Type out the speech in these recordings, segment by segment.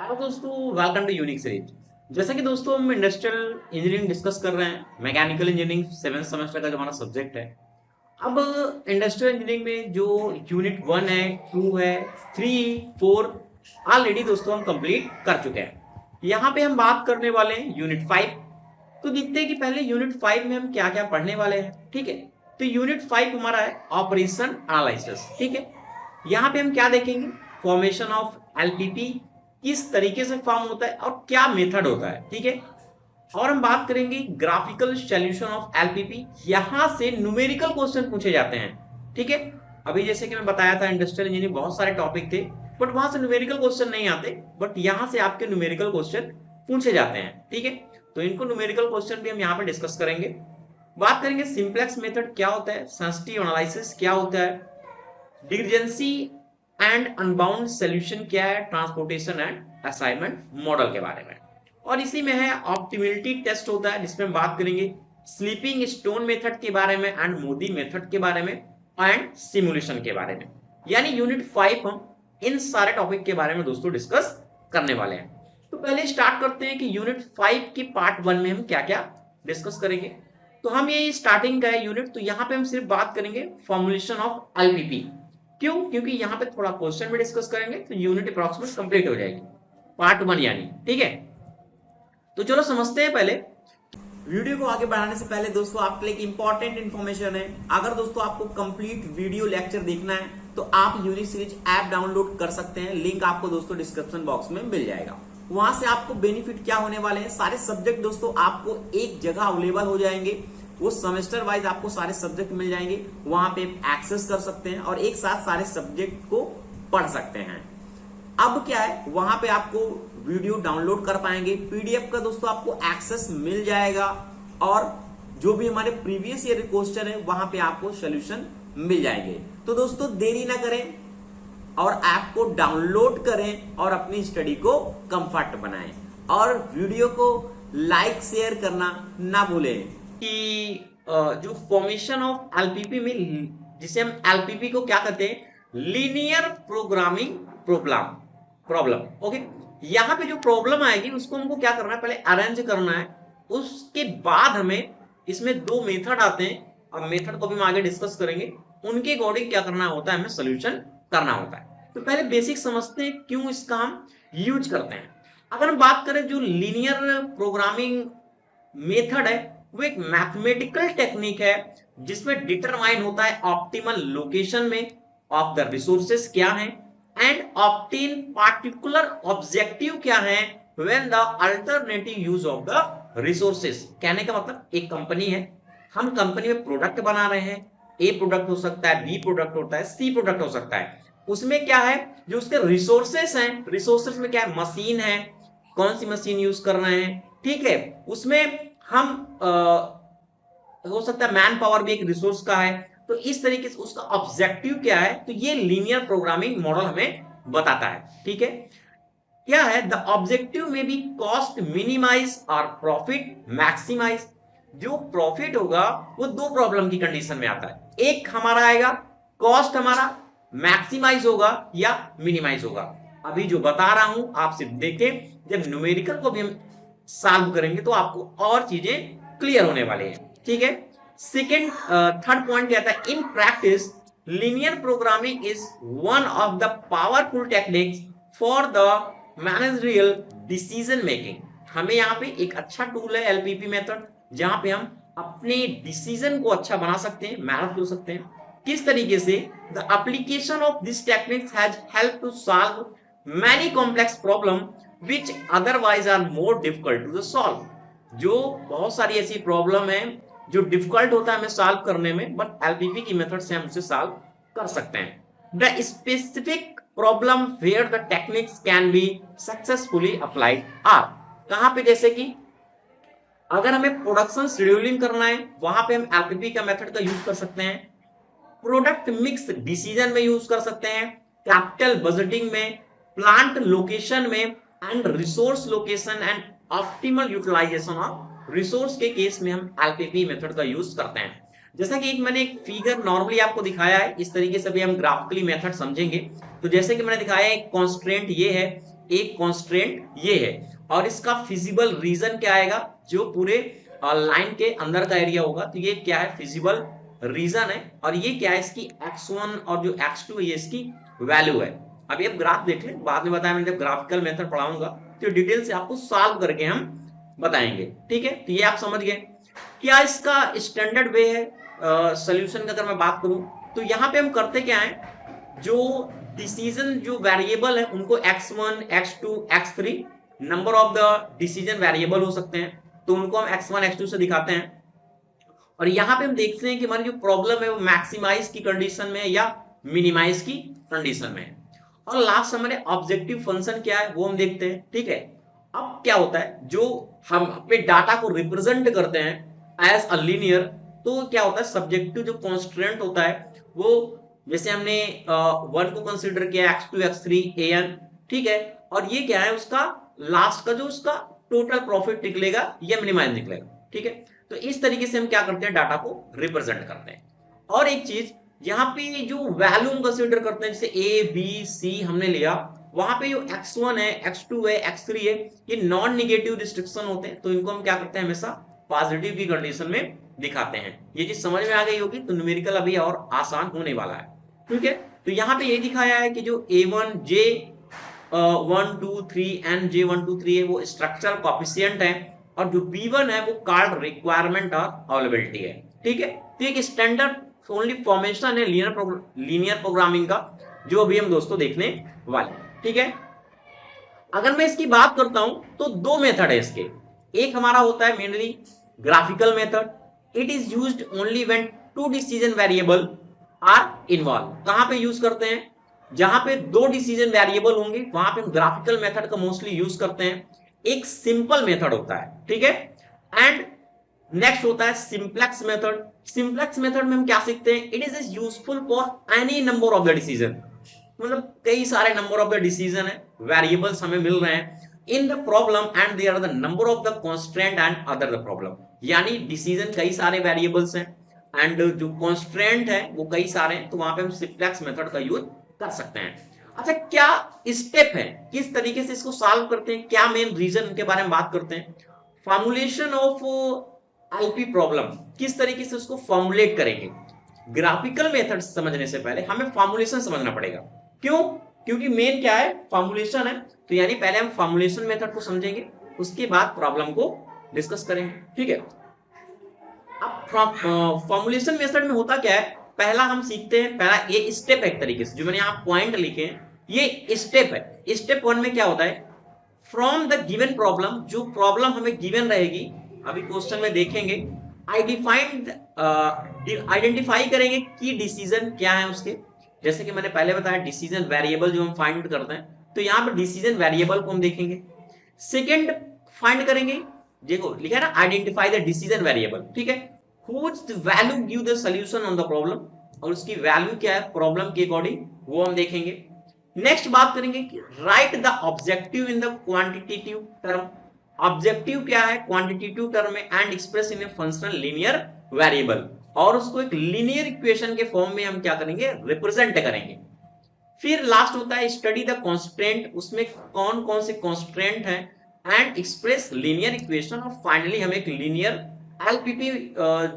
Hello दोस्तों, welcome to unique series. जैसा कि दोस्तों हम इंडस्ट्रियल इंजीनियरिंग डिस्कस कर रहे हैं। मैकेनिकल इंजीनियरिंग 7th सेमेस्टर का जो हमारा सब्जेक्ट है। अब इंडस्ट्रियल इंजीनियरिंग में जो यूनिट 1 है, 2 है, 3, 4 ऑलरेडी दोस्तों हम कंप्लीट कर चुके हैं। यहाँ पे हम बात करने वाले हैं यूनिट 5। तो देखते हैं कि पहले यूनिट 5 में हम क्या क्या पढ़ने वाले हैं। ठीक है, तो यूनिट 5 हमारा है ऑपरेशन एनालिसिस। ठीक है, यहाँ पे हम क्या देखेंगे, फॉर्मेशन ऑफ एलपीपी किस तरीके से फॉर्म होता है और क्या मेथड होता है। ठीक है, और हम बात करेंगे ग्राफिकल सॉल्यूशन ऑफ एलपीपी। यहां से न्यूमेरिकल क्वेश्चन पूछे जाते हैं। ठीक है, अभी जैसे कि मैं बताया था इंडस्ट्रियल इंजीनियरिंग बहुत सारे टॉपिक थे, बट वहां से न्यूमेरिकल क्वेश्चन नहीं आते, बट यहां से आपके न्यूमेरिकल क्वेश्चन पूछे जाते हैं। ठीक है, तो इनको न्यूमेरिकल क्वेश्चन भी हम यहाँ पे डिस्कस करेंगे। बात करेंगे सिंप्लेक्स मेथड क्या होता है, सेंसिटिव एनालिसिस क्या होता है, डिवर्जेंसी एंड अनबाउंड सॉल्यूशन क्या है, ट्रांसपोर्टेशन एंड असाइनमेंट मॉडल के बारे में। और इसी में है ऑप्टिमिलिटी टेस्ट होता है, जिसमें हम बात करेंगे स्लीपिंग स्टोन मेथड के बारे में एंड मोदी मेथड के बारे में एंड सिमुलेशन के बारे में। यानी यूनिट 5 हम इन सारे टॉपिक के बारे में दोस्तों डिस्कस करने वाले हैं। तो पहले स्टार्ट करते हैं कि यूनिट 5 की पार्ट 1 में हम क्या क्या डिस्कस करेंगे। तो हम ये स्टार्टिंग का है यूनिट, तो यहाँ पे हम सिर्फ बात करेंगे फॉर्मुलेशन ऑफ एलपीपी। क्यों? क्योंकि यहाँ पे थोड़ा क्वेश्चन भी डिस्कस करेंगे, तो यूनिट अप्रॉक्सीमेट कंप्लीट हो जाएगी पार्ट 1 यानी। ठीक है, तो चलो समझते हैं। पहले वीडियो को आगे बढ़ाने से पहले दोस्तों आपके लिए एक इंपॉर्टेंट इन्फॉर्मेशन है। अगर दोस्तों आपको कंप्लीट वीडियो लेक्चर देखना है तो आप यूनिक सीरीज ऐप डाउनलोड कर सकते हैं। लिंक आपको दोस्तों डिस्क्रिप्शन बॉक्स में मिल जाएगा। वहां से आपको बेनिफिट क्या होने वाले हैं, सारे सब्जेक्ट दोस्तों आपको एक जगह अवेलेबल हो जाएंगे। वो सेमेस्टर वाइज आपको सारे सब्जेक्ट मिल जाएंगे, वहां पे एक्सेस कर सकते हैं और एक साथ सारे सब्जेक्ट को पढ़ सकते हैं। अब क्या है, वहां पे आपको वीडियो डाउनलोड कर पाएंगे, पीडीएफ का दोस्तों आपको एक्सेस मिल जाएगा और जो भी हमारे प्रीवियस ईयर क्वेश्चन है वहां पे आपको सोल्यूशन मिल जाएंगे। तो दोस्तों देरी ना करें और ऐप को डाउनलोड करें और अपनी स्टडी को कंफर्ट बनाएं और वीडियो को लाइक शेयर करना ना भूलें। कि जो फॉर्मेशन ऑफ एलपीपी में, जिसे हम एलपीपी को क्या कहते हैं, लीनियर प्रोग्रामिंग प्रॉब्लम। ओके, यहां पे जो प्रॉब्लम आएगी उसको हमको क्या करना है, पहले अरेंज करना है। उसके बाद हमें इसमें दो मेथड आते हैं और मेथड को भी हम आगे डिस्कस करेंगे। उनके अकॉर्डिंग क्या करना होता है, हमें सोल्यूशन करना होता है। तो पहले बेसिक समझते हैं क्यों इसका हम यूज करते हैं। अगर हम बात करें जो लीनियर प्रोग्रामिंग मेथड है, वो एक मैथमेटिकल टेक्निक है जिसमें डिटरमाइन होता है ऑप्टिमल लोकेशन में ऑफ द रिसोर्सेस क्या है एंड ऑब्टेन पार्टिकुलर ऑब्जेक्टिव क्या है when the alternative use of the resources. कहने का मतलब एक कंपनी है, हम कंपनी में प्रोडक्ट बना रहे हैं। ए प्रोडक्ट हो सकता है, बी प्रोडक्ट होता है, सी प्रोडक्ट हो सकता है। उसमें क्या है, जो उसके रिसोर्सेस हैं, रिसोर्सेस में क्या है, मशीन है, कौन सी मशीन यूज कर रहे हैं। ठीक है, उसमें हम हो सकता है मैन पावर भी एक रिसोर्स का है। तो इस तरीके से उसका ऑब्जेक्टिव क्या है, तो ये लीनियर प्रोग्रामिंग मॉडल हमें बताता है। ठीक है, क्या है, द ऑब्जेक्टिव में भी कॉस्ट मिनिमाइज और प्रॉफिट मैक्सिमाइज। जो प्रॉफिट होगा वो दो प्रॉब्लम की कंडीशन में आता है। एक हमारा आएगा कॉस्ट हमारा मैक्सिमाइज होगा या मिनिमाइज होगा। अभी जो बता रहा हूं आप सिर्फ देखें, जब न्यूमेरिकल को भी हम सॉल्व करेंगे तो आपको और चीजें क्लियर होने वाली है। ठीक है, सेकेंड थर्ड पॉइंट क्या था, in practice linear programming is one of the powerful techniques for the managerial decision making. हमें यहाँ पे एक अच्छा टूल है एलपीपी मेथड, जहां पे हम अपने डिसीजन को अच्छा बना सकते हैं, मैनेज कर सकते हैं। किस तरीके से, the application of this techniques has help to solve many complex problem which otherwise are more difficult to solve। जो बहुत सारी ऐसी प्रॉब्लम है जो डिफिकल्ट होता है हमें सॉल्व करने में, बट एलपीपी की मेथड से हम उसे सॉल्व कर सकते हैं। The specific problem where the techniques can be successfully applied are. कहां पे, जैसे कि अगर हमें प्रोडक्शन शेड्यूलिंग करना है, वहां पे हम एलपीपी का मेथड का यूज कर सकते हैं। प्रोडक्ट मिक्स डिसीजन में यूज कर सकते हैं, कैपिटल बजटिंग में, प्लांट लोकेशन में and resource location and optimal utilisation of resource के केस में हम एलपीपी मेथड का यूज करते हैं। जैसा कि मैंने एक फिगर नॉर्मली आपको दिखाया है, इस तरीके से भी हम ग्राफिकली मेथड समझेंगे। तो जैसे कि मैंने दिखाया एक कॉन्स्ट्रेंट ये है एक कॉन्स्ट्रेंट ये है, और इसका फिजिबल रीजन क्या आएगा, जो पूरे लाइन के अंदर का एरिया होगा, तो ये क्या है, फिजिबल रीजन है। और ये क्या है, इसकी x1 और जो x2 है ये इसकी वैल्यू है। अभी आप ग्राफ देख लें, बाद में बताया, मैं जब ग्राफिकल मेथड पढ़ाऊंगा तो डिटेल से आपको सॉल्व करके हम बताएंगे, ठीक है। तो ये आप समझ गए। क्या इसका स्टैंडर्ड वे है सॉल्यूशन का, अगर मैं बात करूं तो यहाँ पे हम करते क्या है, जो डिसीजन जो वेरिएबल है उनको x1, x2, x3 number of the decision variable हो सकते हैं, तो उनको हम x1, x2 से दिखाते हैं। और यहाँ पे हम देखते हैं कि हमारी जो प्रॉब्लम है वो मैक्सिमाइज की कंडीशन में है या मिनिमाइज की कंडीशन में है। और लास्ट हमारे ऑब्जेक्टिव फंक्शन क्या है वो हम देखते हैं, ठीक है। अब क्या होता है, जो हम अपने डाटा को रिप्रेजेंट करते हैं एज अ लीनियर, तो क्या होता है, सब्जेक्टिव जो कॉन्स्ट्रेंट होता है वो, जैसे हमने 1 को कंसीडर किया, x2, x3, an, ठीक है। और ये क्या है, उसका लास्ट का जो उसका टोटल प्रॉफिट निकलेगा या मिनिमाइज निकलेगा, ठीक है। तो इस तरीके से हम क्या करते हैं, डाटा को रिप्रेजेंट करते हैं। और एक चीज यहाँ पे जो वैल्यू हम कंसीडर करते हैं, जैसे ए बी सी हमने लिया, वहां पे जो x1 है, x2 है, x3 है, ये नॉन निगेटिव रिस्ट्रिक्शन होते हैं, तो इनको हम क्या करते हैं, हमेशा पॉजिटिव की कंडीशन में दिखाते हैं। ये चीज समझ में आ गई होगी, तो न्यूमेरिकल अभी और आसान होने वाला है, ठीक है। तो यहाँ पे ये दिखाया है कि जो A1, J1, 2, 3 एंड J1, 2, 3 है वो स्ट्रक्चरल कोएफिशिएंट है, और जो B1 है वो कार्ड रिक्वायरमेंट और अवेलेबिलिटी है, ठीक है। तो एक स्टैंडर्ड ओनली फॉर्मेशन है लीनियर प्रोग्रामिंग का, जो अभी हम दोस्तों देखने वाले, ठीक है। अगर मैं इसकी बात करता हूं तो दो मेथड है इसके। एक हमारा होता है mainly graphical method, it is used only when two decision variable are involve. कहां पे यूज करते हैं, जहां पे दो डिसीजन वेरिएबल होंगे वहां पे हम ग्राफिकल मेथड का मोस्टली यूज करते हैं। एक सिंपल मेथड होता है, ठीक है। एंड नेक्स्ट होता है सिंप्लेक्स मेथड। सिंप्लेक्स मेथड में हम क्या सीखते हैं, it is useful for any number of the decision, मतलब कई सारे नंबर ऑफ द डिसीजन है, वेरिएबल्स हमें मिल रहे हैं in the problem and there are the number of the constant and other the problem, यानी डिसीजन कई सारे वेरिएबल्स हैं एंड जो कांस्टेंट है वो कई सारे हैं, तो वहां पे हम सिंप्लेक्स मेथड का यूज कर सकते हैं। अच्छा, क्या स्टेप है, किस तरीके से इसको सॉल्व करते हैं, क्या मेन रीजन के बारे में बात करते हैं। फॉर्मुलेशन ऑफ एलपी प्रॉब्लम, किस तरीके से उसको फॉर्मुलेट करेंगे। ग्राफिकल मेथड समझने से पहले हमें फॉर्मुलेशन समझना पड़ेगा। क्यों, क्योंकि मेन क्या है, फॉर्मुलेशन है। तो यानी पहले हम फॉर्मुलेशन मेथड को समझेंगे, उसके बाद प्रॉब्लम को डिस्कस करेंगे, ठीक है। अब फॉर्मुलेशन मेथड में होता क्या है, पहला हम सीखते हैं, पहला ये स्टेप है एक तरीके से, जो मैंने यहाँ पॉइंट लिखे हैं ये स्टेप है। स्टेप 1 में क्या होता है, फ्रॉम द गिवन प्रॉब्लम, जो प्रॉब्लम हमें गिवन रहेगी, अभी क्वेश्चन में देखेंगे, आइडेंटिफाई करेंगे कि डिसीजन क्या है उसके। जैसे कि मैंने पहले बताया डिसीजन वेरिएबल जो हम फाइंड करते हैं, तो यहाँ पर डिसीजन वेरिएबल को हम देखेंगे। सेकेंड फाइंड करेंगे, देखो लिखा है ना, आइडेंटिफाई द डिसीजन वेरिएबल, ठीक है, which value give the solution on the problem, और उसकी वैल्यू क्या है प्रॉब्लम के अकॉर्डिंग, वो हम देखेंगे। नेक्स्ट बात करेंगे कि right the objective in the quantitative term. Objective क्या है क्वांटिटेटिव टर्म में, and express in A functional linear variable, और उसको एक लीनियर इक्वेशन के फॉर्म में हम क्या करेंगे, रिप्रेजेंट करेंगे। फिर लास्ट होता है स्टडी द कॉन्स्टेंट, उसमें कौन कौन से कॉन्स्टेंट हैं, एंड एक्सप्रेस लीनियर इक्वेशन, और फाइनली हम एक लीनियर एलपीपी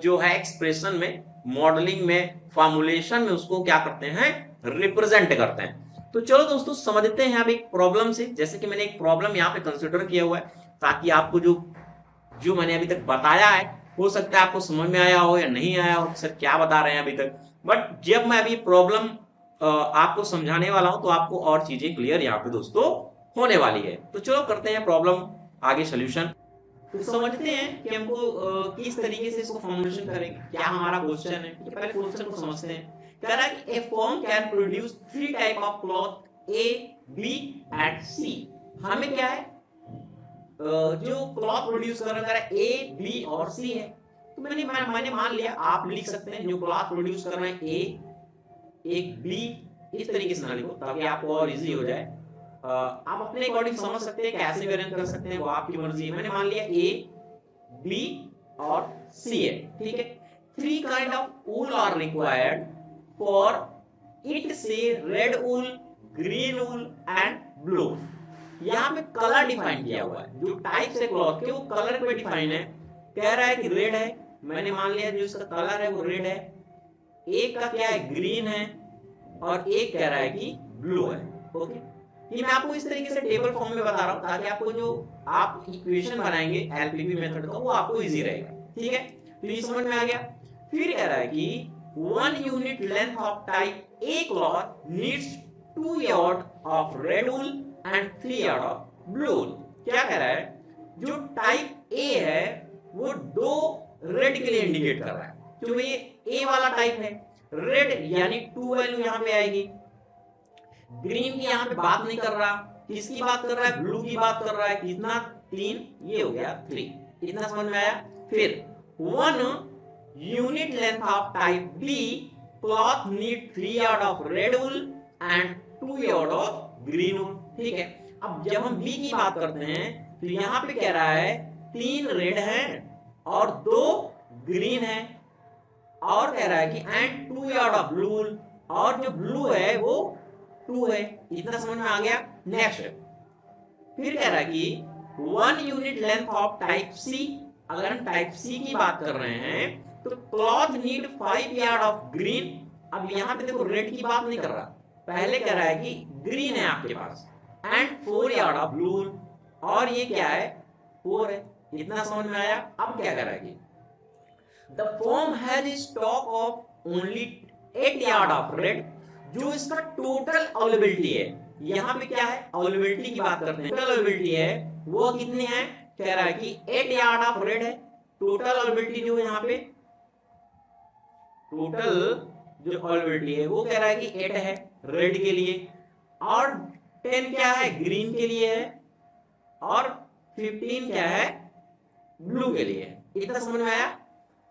जो है एक्सप्रेशन में, मॉडलिंग में, फॉर्मुलेशन में उसको क्या करते हैं, रिप्रेजेंट करते हैं। तो चलो दोस्तों समझते हैं अब एक प्रॉब्लम से। जैसे कि मैंने एक प्रॉब्लम यहाँ पे कंसिडर किया हुआ है, ताकि आपको जो मैंने अभी तक बताया है, हो सकता है आपको समझ में आया हो या नहीं आया हो, सर क्या बता रहे हैं अभी तक, बट जब मैं अभी प्रॉब्लम आपको समझाने वाला हूं तो आपको और चीजें क्लियर यहाँ पे दोस्तों होने वाली है। तो चलो करते हैं प्रॉब्लम आगे सोल्यूशन। तो समझते हैं कि हमको किस तरीके से इसको फॉर्मुलेशन करेंगे, क्या हमारा क्वेश्चन है। पहले क्वेश्चन को समझते हैं। कह रहा है कि a firm can produce 3 type of cloth A B and C. हमें क्या है, जो क्लॉथ प्रोड्यूस कर रहा है ए बी और सी है, तो मैंने मान लिया, आप लिख सकते हैं जो क्लॉथ प्रोड्यूस कर रहे हैं ए, एक बी, इस तरीके से ना लिखो ताकि आपको और इजी हो जाए। आप अपने अकॉर्डिंग समझ सकते हैं, कैसे भी अरेंज कर सकते हैं, वो आपकी मर्जी है। मैंने मान लिया ए बी और सी है, ठीक है। 3 kind of wool are required for it, say red wool, green wool and blue. यहाँ पे कलर डिफाइन किया हुआ है, जो टाइप्स है क्लॉथ के वो कलर पे डिफाइन है। कह रहा है कि रेड है, मैंने मान लिया जो उसका कलर है वो रेड है। एक का क्या है, ग्रीन है, और एक कह रहा है कि ब्लू है। ओके, ये मैं आपको इस तरीके से टेबल फॉर्म में बता रहा हूँ ताकि आपको जो आप इक्वेशन बनाएंगे एलपीपी मेथड का वो आपको इजी रहेगा। ठीक है, तो ये समझ में आ गया। फिर कह रहा है कि 1 unit length of type A cloth needs 2 yard of red wool and 3 yard of blue wool. क्या कह रहा है, जो टाइप ए है वो 2 रेड के लिए इंडिकेट कर रहा है, क्योंकि ये ए वाला टाइप है। रेड यानी 2 वैल्यू यहाँ पे आएगी। ग्रीन की यहाँ पे बात नहीं कर रहा, किसकी बात कर रहा है, ब्लू की बात कर रहा है। कितना, 3, ये हो गया 3। इतना समझ में आया। फिर 1 unit length of type B cloth need 3 yard of red wool and 2 yard of green wool. ठीक है, अब जब हम बी की बात करते हैं तो यहाँ पे कह रहा है 3 रेड है और 2 ग्रीन है, और कह रहा है कि एंड 2 यार्ड ऑफ ब्लू वूल, और जो ब्लू है वो 2 है। इतना समझ में आ गया। नेक्स्ट, फिर कह रहा है कि 1 unit length of type C. अगर हम टाइप सी की बात कर रहे हैं तो cloth need 5 yard of green. अब यहाँ पे देखो रेड की बात नहीं कर रहा, पहले कह रहा है कि ग्रीन है आपके पास, एंड 4 यार्ड ऑफ ब्लू, और ये क्या है, 4 है। इतना समझ में आया। अब क्या कह रहा है कि the form has stock of only 8 yard of red, जो इसका टोटल अवेलेबिलिटी है। यहाँ पे क्या है, अवेलेबिलिटी की बात करते हैं। टोटल अवेलेबिलिटी है वो कितनी है, कह रहा है कि 8 यार्ड ऑफ रेड है। टोटल अवेलेबिलिटी जो यहाँ पे टोटल जो अवेलेबिलिटी है वो कह रहा है कि 8 है रेड के लिए, और 10 क्या है, ग्रीन के लिए है, और 15 क्या है, ब्लू के लिए। इतना समझ में आया।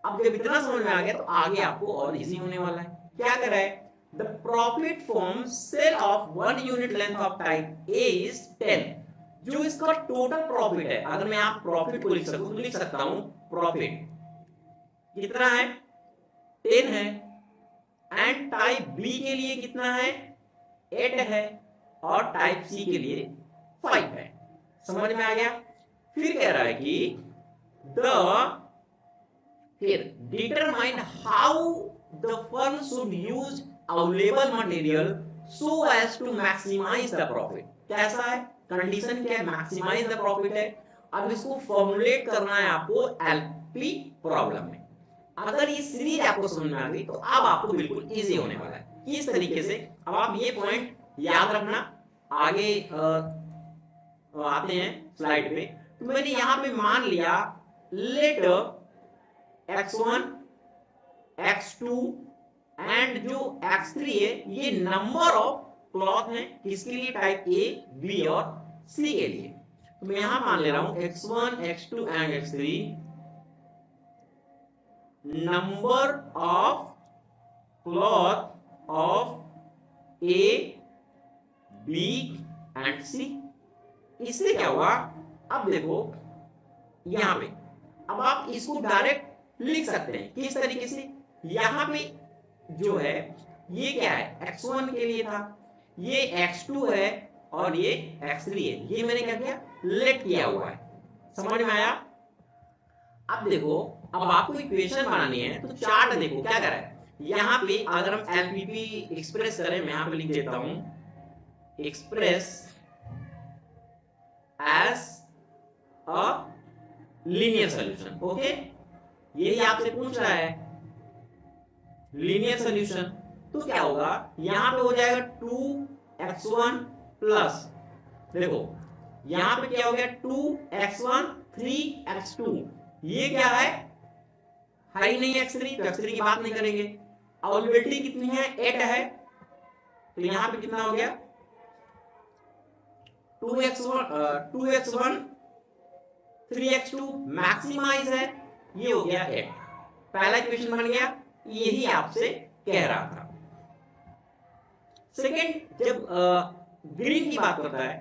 अब जब इतना समझ में आ गया तो आगे आपको और इजी होने वाला है। क्या कर रहा है, the profit from sale of 1 unit length of type A is 10। जो इसका टोटल प्रॉफिट है, अगर मैं आप प्रॉफिट को लिख सकूं तो लिख सकता हूं प्रॉफिट कितना है, 10 है, एंड टाइप बी के लिए कितना है, 8 है, और टाइप सी के लिए 5 है। समझ में आ गया। फिर कह रहा है कि फिर determine how the firm should use available material so as to maximise the profit. कैसा है, कंडीशन क्या है, मैक्सिमाइज द प्रॉफिट है। अब इसको फॉर्मुलेट करना है आपको एलपी प्रॉब्लम में। अगर ये सीरीज आपको समझ में आ गई तो अब आपको बिल्कुल इजी होने वाला है। किस तरीके से, अब आप ये पॉइंट याद रखना। आगे आते हैं स्लाइड पे। तो मैंने यहां पे मान लिया लेट x1 x2 एंड जो x3 है ये नंबर ऑफ क्लॉथ है, किसके लिए, टाइप ए, बी और सी के लिए। तो मैं यहां मान ले रहा हूं x1 x2 and x3 number of cloth of A, B and C. इससे क्या हुआ, अब देखो यहां पे, अब आप इसको डायरेक्ट लिख सकते हैं। किस तरीके से, यहां पे जो है ये क्या है, x1 के लिए था, ये x2 है, और ये x3 है। ये मैंने क्या किया, लेट किया हुआ है। समझ में आया। अब देखो, अब आपको इक्वेशन बनानी है तो चार्ट देखो क्या कर रहा है। यहां पे अगर हम एलपीपी एक्सप्रेस करें, मैं यहां पे लिख देता हूं express as a linear solution. Okay, यही आपसे पूछ रहा है लीनियर सॉल्यूशन। तो क्या होगा, यहां पे हो जाएगा 2x1 प्लस, देखो यहां पे क्या हो गया, 2x1 3x2। ये क्या है, ही नहीं x3, तो x3 की बात नहीं करेंगे। अवेलेबिलिटी कितनी है, 8 है, तो यहां पे कितना हो गया, 2x1 3x2 मैक्सिमाइज है, ये हो गया 8। पहला इक्वेशन बन गया, यही आपसे कह रहा था। सेकंड, जब ग्रीन की बात करता है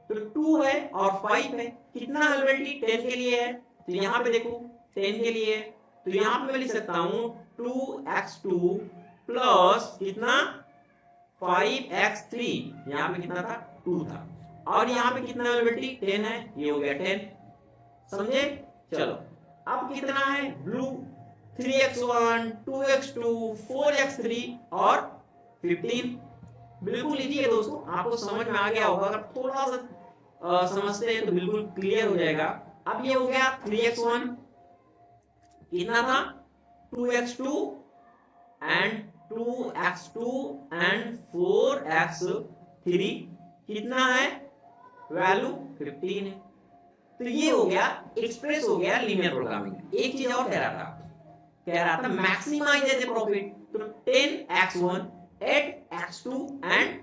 तो 2 है और 5 है। कितना अवेलेबिलिटी, 10 के लिए है, तो यहां पे देखो 10 के लिए है, तो यहां पे मैं लिख सकता हूं 2x2 प्लस कितना, 5x3। यहां पे कितना था, 2 था, और यहाँ पे कितना अवेलेबिलिटी 10 है, ये हो गया 10, समझे। चलो अब कितना है ब्लू 3x1 2x2 4x3 और 15, बिल्कुल इजी है दोस्तों, आपको समझ में आ गया होगा। अगर थोड़ा सा समझते हैं तो बिल्कुल क्लियर हो जाएगा। अब ये हो गया 3x1 कितना था 2x2 and 2x2 and 4x3 कितना है वैल्यू 15 है। तो ये हो गया एक्सप्रेस हो गया लीनियर प्रोग्रामिंग। एक चीज और कह रहा था मैक्सिमाइज द प्रॉफिट, तो 10x1 8x2 एंड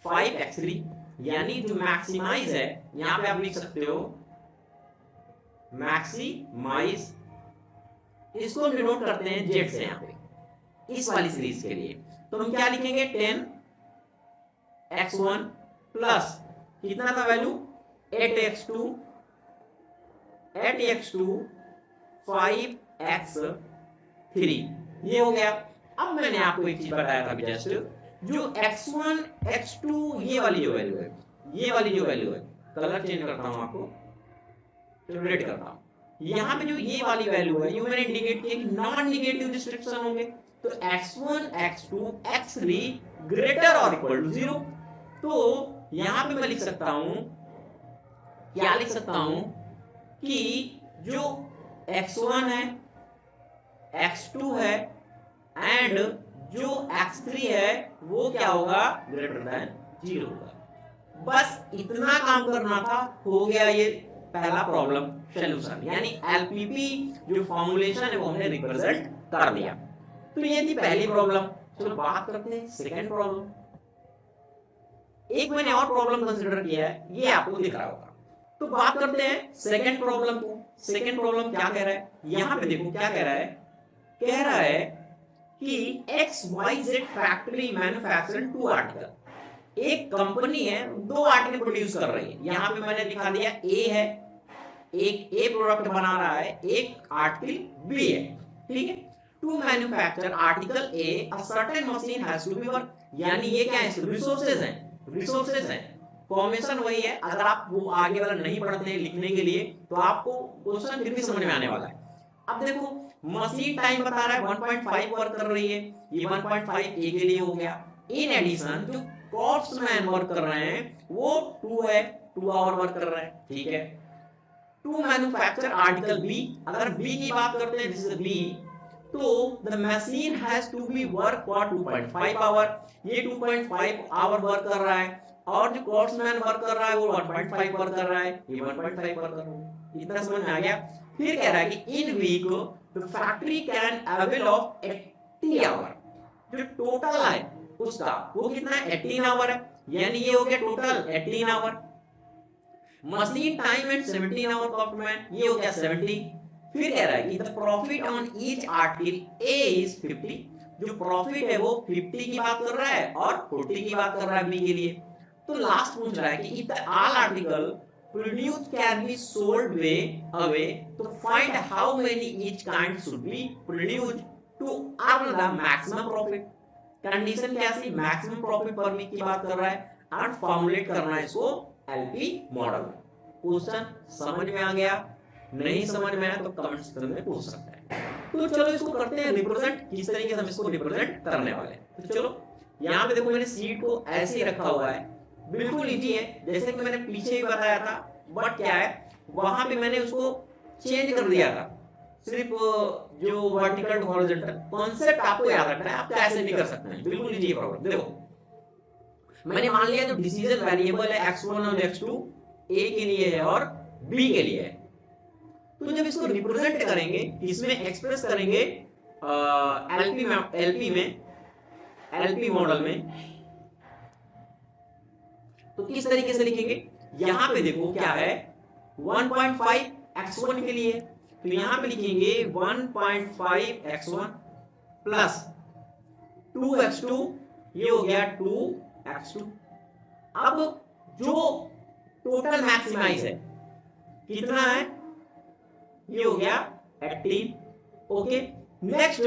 5x3, यानी जो मैक्सिमाइज है यहां पे आप लिख सकते हो मैक्सिमाइज, इसको हम डिनोट करते हैं जेड से यहां पे इस वाली सीरीज के लिए। तो हम क्या लिखेंगे 10x1 प्लस कितना था वैल्यू 8x2 5x3, ये हो गया। अब मैंने आपको एक चीज बताया था जस्ट, जो x1 x2 ये वाली जो वैल्यू है, ये वाली जो वैल्यू है, कलर चेंज करता हूं आपको, रेड करता हूं, यहाँ पे जो ये वाली वैल्यू है, ये मैंने इंडिकेट किया कि नॉन नेगेटिव रिस्ट्रिक्शन होंगे, तो x1 x2 x3 ग्रेटर और इक्वल टू 0। तो यहां पे मैं लिख सकता हूं, क्या लिख सकता हूं कि जो x1 है x2 है एंड जो x3 है वो क्या होगा ग्रेटर देन 0 होगा। बस इतना काम करना था, हो गया ये पहला प्रॉब्लम सॉल्यूशन, यानी एलपीपी जो फॉर्मूलेशन है वो हमने रिप्रेजेंट कर दिया। तो ये थी पहली प्रॉब्लम। चलो बात करते हैं सेकंड प्रॉब्लम। एक मैंने और प्रॉब्लम कंसीडर किया है, ये आपको दिख रहा होगा। तो बात करते हैं सेकंड प्रॉब्लम को। सेकंड प्रॉब्लम क्या कह रहा है, यहां पे देखो क्या कह रहा है कि XYZ फैक्ट्री मैन्युफैक्चर 2 आर्टिकल। एक कंपनी है 2 आर्टिकल प्रोड्यूस कर रही है। यहां पे मैंने लिखा दिया A है, एक A प्रोडक्ट बना रहा है, एक आर्टिकल B है, ठीक है। To manufacture article A a certain machine has to be work, यानी ये क्या है रिसोर्सेज हैं। फॉर्मेशन वही है, अगर आप वो आगे वाला नहीं पढ़ते हैं लिखने के लिए तो आपको क्वेश्चन फिर भी समझ में आने वाला है। अब देखो मशीन टाइम बता रहा है 1.5 वर्क कर रही है, ये 1.5 ए के लिए हो गया। इन एडिशन जो क्रॉफ्ट्समैन वर्क कर रहे हैं वो 2 है, 2 आवर वर्क कर रहे हैं, ठीक है। टू मैन्युफैक्चर आर्टिकल बी, अगर बी की बात करते हैं दिस इज बी, तो the machine has to be work for 2.5 hour, ये 2.5 आवर वर्क कर रहा है, और जो क्रॉफ्ट्समैन वर्क कर रहा है वो 1.5 वर्क कर रहा है, ये 1.5 वर्क कर रहा है। इतना समझ में आ गया। फिर कह रहा है कि in week the factory can avail of 80 hour, जो टोटल है उसका वो कितना है 18 आवर है, यानी ये हो गया total 18 hour. Machine time at 17 hour craftsman, ये हो गया 70। फिर कह रहा है कि the profit on each article A is 50, जो प्रॉफिट है वो 50 की बात कर रहा है और 40 की बात कर रहा है बी के लिए। तो लास्ट पूछ रहा है कि if the all article produced can be sold away to find how many each kind should be produced to earn the maximum profit। Condition क्या थी, मैक्सिमम प्रॉफिट पर वीक की बात कर रहा है और फॉर्मुलेट करना है इसको एलपी मॉडल में। क्वेश्चन समझ में आ गया, नहीं समझ में आया तो कमेंट सेक्शन में पूछ सकते हैं। तो चलो इसको करते हैं रिप्रेजेंट, किस तरीके से हम इसको रिप्रेजेंट करने वाले हैं। तो चलो यहाँ पे देखो मैंने सीट को ऐसे ही रखा हुआ है, बिल्कुल इजी है, जैसे कि मैंने पीछे ही बताया था। बट क्या है वहां पे मैंने उसको चेंज कर दिया था, सिर्फ जो वर्टिकल टू हॉरिजॉन्टल कॉन्सेप्ट आपको याद रखना है, आप कैसे भी कर सकते हैं, बिल्कुल इजी प्रॉब्लम। देखो मैंने मान लिया जो डिसीजन वेरिएबल है x1 और x2 ए के लिए है और बी के लिए है। तो जब इसको रिप्रेजेंट करेंगे, इसमें एक्सप्रेस करेंगे एलपी मॉडल में, तो किस तरीके से लिखेंगे, यहां पे देखो क्या है 1.5 x1 के लिए, तो यहां पे लिखेंगे 1.5 x1 प्लस 2 x2, ये हो गया 2 x2। अब जो टोटल मैक्सिमाइज है कितना है, ये हो गया 18। ओके, नेक्स्ट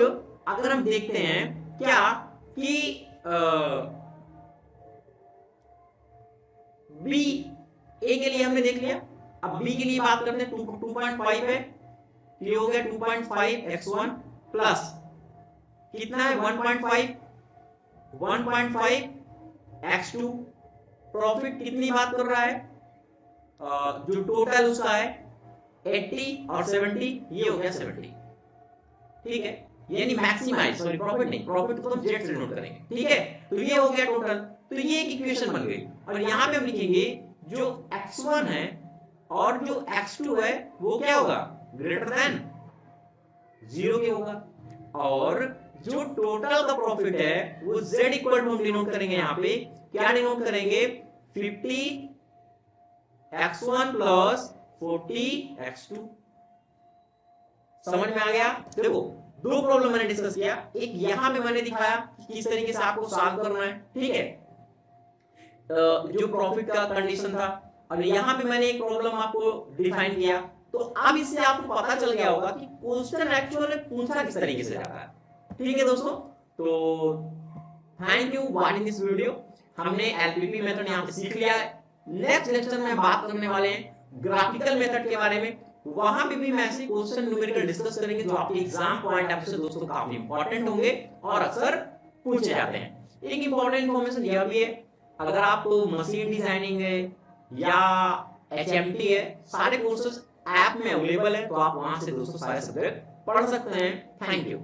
अगर हम देखते हैं क्या कि बी, ए के लिए हमने देख लिया, अब बी के लिए बात करते हैं। 2.5 है, ये हो गया 2.5 x1 प्लस कितना है 1.5 x2। प्रॉफिट कितनी बात कर रहा है, जो टोटल उसका है 80 और 70, ये हो गया 70, ठीक है। यानी मैक्सिमाइज, सॉरी प्रॉफिट नहीं, प्रॉफिट तो हम जेड से नोट करेंगे, ठीक है। तो ये हो गया टोटल, तो ये एक इक्वेशन बन गई। और यहां पे हम लिखेंगे जो x1 है और जो x2 है वो क्या होगा, ग्रेटर देन 0 के होगा। और जो टोटल का प्रॉफिट है वो z इक्वल टू हम डिनोट करेंगे, यहां पे क्या डिनोट करेंगे, 50 x1 प्लस 40 x2। समझ में आ गया। देखो दो प्रॉब्लम मैंने डिस्कस किया, एक यहां पे मैंने दिखाया कि किस तरीके से आपको सॉल्व करना है, ठीक है, जो प्रॉफिट का कंडीशन था, और यहां पे मैंने एक प्रॉब्लम आपको डिफाइन किया। तो अब इससे आपको पता चल गया होगा कि क्वेश्चन एक्चुअली पूछा किस तरीके से जाता है, ठीक है दोस्तों। तो thank you watching this video. हमने एलपीपी मेथड यहां पे सीख लिया है। नेक्स्ट लेक्चर में हम बात करने वाले हैं ग्राफिकल मेथड के बारे में। वहां पे भी मैं ऐसे क्वेश्चन न्यूमेरिकल डिस्कस करेंगे जो आपके एग्जाम पॉइंट ऑफ व्यू से दोस्तों काफी इंपॉर्टेंट होंगे और अक्सर पूछे जाते हैं। एक इंपॉर्टेंट इंफॉर्मेशन यह भी है, अगर आप मशीन डिजाइनिंग है या एचएमटी है, सारे कोर्सेज ऐप में अवेलेबल है, तो आप वहां से दोस्तों सारे सब्जेक्ट पढ़ सकते हैं। Thank you.